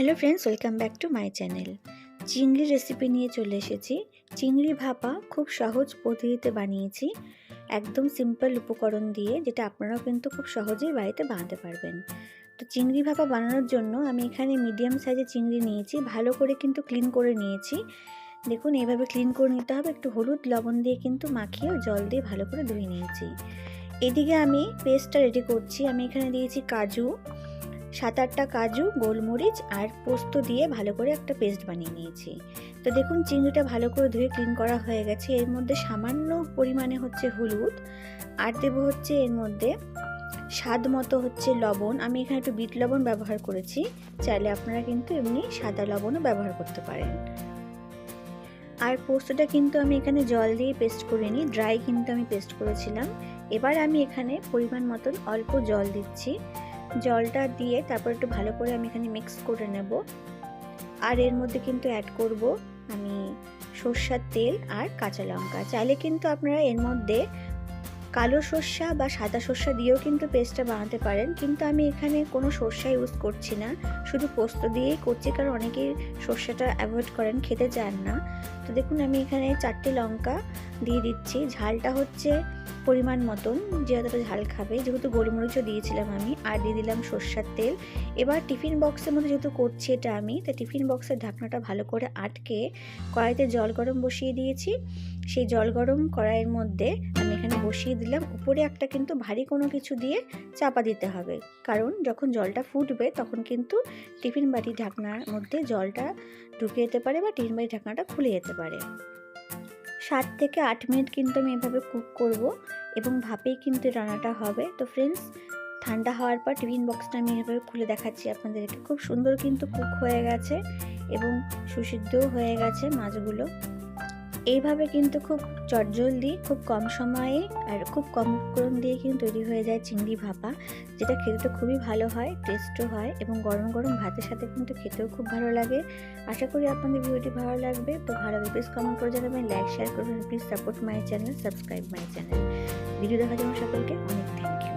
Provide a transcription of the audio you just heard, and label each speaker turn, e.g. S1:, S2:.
S1: Hello friends, welcome back to my channel. চিংড়ি recipe নিয়ে চলে এসেছি। চিংড়ি ভাপা খুব সহজ পদ্ধতিতে বানিয়েছি, একদম সিম্পল উপকরণ দিয়ে, যেটা আপনারাও কিন্তু খুব সহজেই বাড়িতে বানাতে পারবেন। তো চিংড়ি ভাপা বানানোর জন্য আমি এখানে মিডিয়াম সাইজের চিংড়ি নিয়েছি, ভালো করে কিন্তু ক্লিন করে নিয়েছি। দেখুন, এইভাবে ক্লিন করে নিতে হবে। একটু হলুদ লবণ দিয়ে কিন্তু মাখিয়ে জল দিয়ে ভালো করে ধুয়ে নিয়েছি। এদিকে আমি পেস্টটা রেডি করছি। আমি এখানে দিয়েছি কাজু, 7-8টা কাজু, গোলমরিচ আর পোস্ত দিয়ে ভালো করে একটা পেস্ট বানিয়ে নিয়েছি। তো দেখুন, চিংড়িটা ভালো করে ধুয়ে ক্লিন করা হয়ে গেছে। এর মধ্যে সামান্য পরিমাণে হচ্ছে হলুদ, আর দেবো হচ্ছে এর মধ্যে স্বাদ মতো হচ্ছে লবণ। আমি এখানে একটু বিট লবণ ব্যবহার করেছি, চাইলে আপনারা কিন্তু এমনি সাদা লবণও ব্যবহার করতে পারেন। আর পোস্তটা কিন্তু আমি এখানে জল দিয়ে পেস্ট করিনি, ড্রাই কিন্তু আমি পেস্ট করেছিলাম। এবার আমি এখানে পরিমাণ মতন অল্প জল দিচ্ছি। জলটা দিয়ে তারপর একটু ভালো করে আমি এখানে মিক্স করে নেব। আর এর মধ্যে কিন্তু অ্যাড করব আমি সরষের তেল আর কাঁচা লঙ্কা। চাইলে কিন্তু আপনারা এর মধ্যে কালো সর্ষা বা সাদা সর্ষা দিয়েও কিন্তু পেস্টটা বানাতে পারেন, কিন্তু আমি এখানে কোনো সর্ষা ইউজ করছি না, শুধু পোস্ত দিয়েই করছি, কারণ অনেকেই সর্ষাটা অ্যাভয়েড করেন, খেতে চান না। তো দেখুন, আমি এখানে 4টে লঙ্কা দিয়ে দিচ্ছি। ঝালটা হচ্ছে পরিমাণ মতন, যে যতটা ঝাল খাবে, যেহেতু গোলমরিচও দিয়েছিলাম আমি, আর দিয়ে দিলাম সর্ষের তেল। এবার টিফিন বক্সের মধ্যে যেহেতু করছি এটা আমি, তো টিফিন বক্সের ঢাকনাটা ভালো করে আটকে কড়াইতে জল গরম বসিয়ে দিয়েছি। সেই জল গরম কড়াইয়ের মধ্যে আমি এখানে বসিয়ে দিলাম। উপরে একটা কিন্তু ভারী কোনো কিছু দিয়ে চাপা দিতে হবে, কারণ যখন জলটা ফুটবে তখন কিন্তু টিফিন বাটির ঢাকনার মধ্যে জলটা ঢুকে যেতে পারে বা টিফিন বাটির ঢাকনাটা খুলে যেতে পারে। 7 থেকে 8 মিনিট কিন্তু আমি এভাবে কুক করব, এবং ভাপেই কিন্তু রান্নাটা হবে। তো ফ্রেন্ডস, ঠান্ডা হওয়ার পর টিফিন বক্সটা আমি এভাবে খুলে দেখাচ্ছি আপনাদেরকে। খুব সুন্দর কিন্তু কুক হয়ে গেছে এবং সুসিদ্ধও হয়ে গেছে মাছগুলো। এইভাবে কিন্তু খুব চটজলদি, খুব কম সময়ে আর খুব কম উপকরণ দিয়ে কিন্তু তৈরি হয়ে যায় চিংড়ি ভাপা, যেটা খেতে তো খুবই ভালো হয়, টেস্টও হয়, এবং গরম গরম ভাতের সাথে কিন্তু খেতেও খুব ভালো লাগে। আশা করি আপনাদের ভিডিওটি ভালো লাগবে। তো ভালো লাগবে প্লিজ কমেন্ট করে জানাবেন, লাইক শেয়ার করবেন, please support my channel, subscribe my channel. Video দেখার জন্য সকলকে অনেক থ্যাংক ইউ।